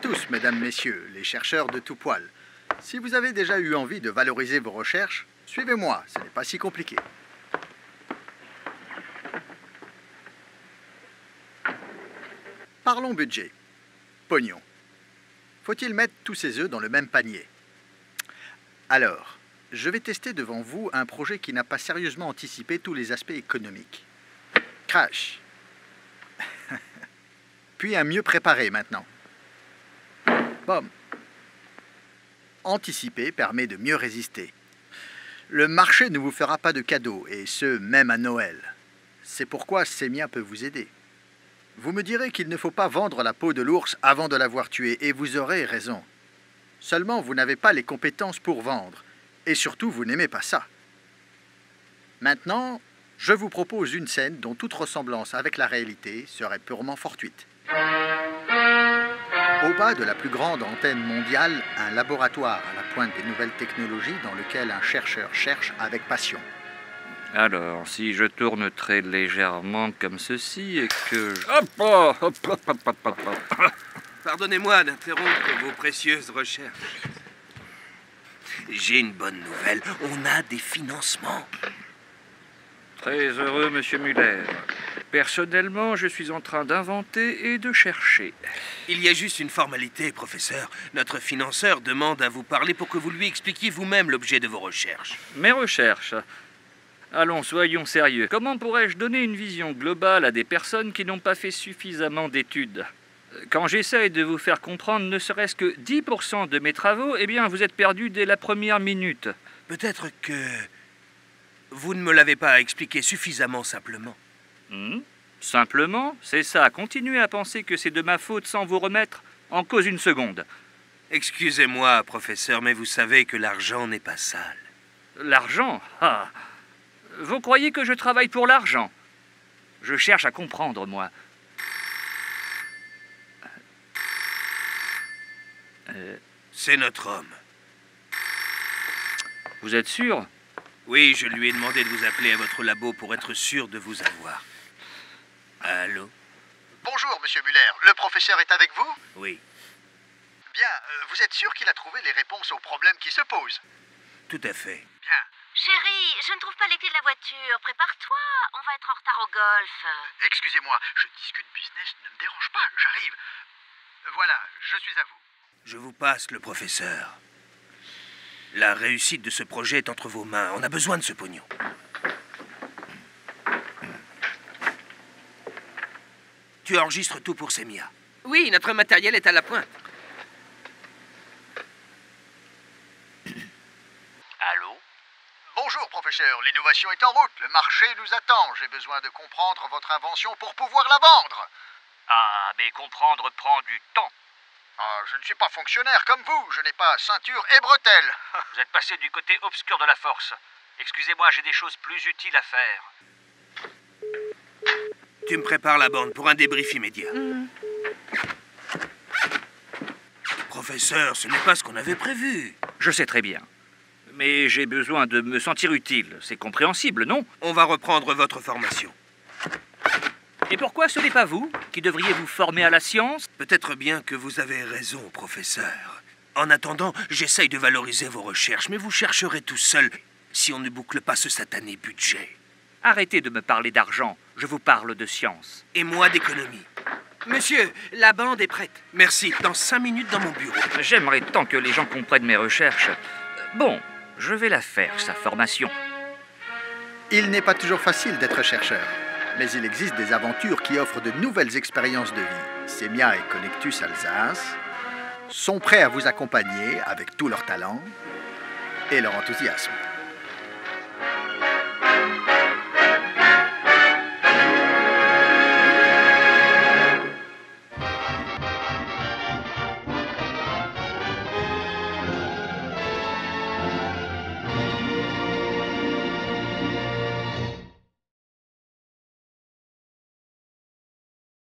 tous, mesdames, messieurs, les chercheurs de tout poil. Si vous avez déjà eu envie de valoriser vos recherches, suivez-moi, ce n'est pas si compliqué. Parlons budget. Pognon. Faut-il mettre tous ses œufs dans le même panier? Alors, je vais tester devant vous un projet qui n'a pas sérieusement anticipé tous les aspects économiques. Crash. Puis un mieux préparé maintenant. Bon. Anticiper permet de mieux résister. Le marché ne vous fera pas de cadeaux, et ce, même à Noël. C'est pourquoi Semia peut vous aider. Vous me direz qu'il ne faut pas vendre la peau de l'ours avant de l'avoir tué, et vous aurez raison. Seulement, vous n'avez pas les compétences pour vendre, et surtout, vous n'aimez pas ça. Maintenant, je vous propose une scène dont toute ressemblance avec la réalité serait purement fortuite. Au bas de la plus grande antenne mondiale, un laboratoire à la pointe des nouvelles technologies dans lequel un chercheur cherche avec passion. Alors, si je tourne très légèrement comme ceci et que je... Hop, hop, hop, hop, hop, hop, hop. Pardonnez-moi d'interrompre vos précieuses recherches. J'ai une bonne nouvelle. On a des financements. Très heureux, monsieur Muller. Personnellement, je suis en train d'inventer et de chercher. Il y a juste une formalité, professeur. Notre financeur demande à vous parler pour que vous lui expliquiez vous-même l'objet de vos recherches. Mes recherches. Allons, soyons sérieux. Comment pourrais-je donner une vision globale à des personnes qui n'ont pas fait suffisamment d'études? Quand j'essaye de vous faire comprendre ne serait-ce que 10% de mes travaux, eh bien, vous êtes perdu dès la première minute. Peut-être que vous ne me l'avez pas expliqué suffisamment simplement. Simplement, c'est ça. Continuez à penser que c'est de ma faute sans vous remettre en cause une seconde. Excusez-moi, professeur, mais vous savez que l'argent n'est pas sale. L'argent? Ah. Vous croyez que je travaille pour l'argent? Je cherche à comprendre, moi. C'est notre homme. Vous êtes sûr? Oui, je lui ai demandé de vous appeler à votre labo pour être sûr de vous avoir. Allô? Bonjour, monsieur Muller. Le professeur est avec vous? Oui, Bien, vous êtes sûr qu'il a trouvé les réponses aux problèmes qui se posent? tout à fait. Bien. Chérie, je ne trouve pas les clés de la voiture. Prépare-toi, on va être en retard au golf. Excusez-moi, je discute business, ne me dérange pas, j'arrive. Voilà, je suis à vous. Je vous passe le professeur. La réussite de ce projet est entre vos mains. On a besoin de ce pognon. Tu enregistres tout pour Semia? Oui, notre matériel est à la pointe. Allô? Bonjour, professeur. L'innovation est en route. Le marché nous attend. J'ai besoin de comprendre votre invention pour pouvoir la vendre. Ah, mais comprendre prend du temps. Ah, je ne suis pas fonctionnaire comme vous. Je n'ai pas ceinture et bretelles. Vous êtes passé du côté obscur de la force. Excusez-moi, j'ai des choses plus utiles à faire. Tu me prépares la bande pour un débrief immédiat. Professeur, ce n'est pas ce qu'on avait prévu. Je sais très bien. Mais j'ai besoin de me sentir utile. C'est compréhensible, non? On va reprendre votre formation. Et pourquoi ce n'est pas vous qui devriez vous former à la science? Peut-être bien que vous avez raison, professeur. En attendant, j'essaye de valoriser vos recherches, mais vous chercherez tout seul si on ne boucle pas ce satané budget. Arrêtez de me parler d'argent. Je vous parle de science. Et moi d'économie. Monsieur, la bande est prête. Merci, dans 5 minutes dans mon bureau. J'aimerais tant que les gens comprennent mes recherches. Bon, je vais la faire, sa formation. Il n'est pas toujours facile d'être chercheur. Mais il existe des aventures qui offrent de nouvelles expériences de vie. Semia et Connectus Alsace sont prêts à vous accompagner avec tout leur talent et leur enthousiasme.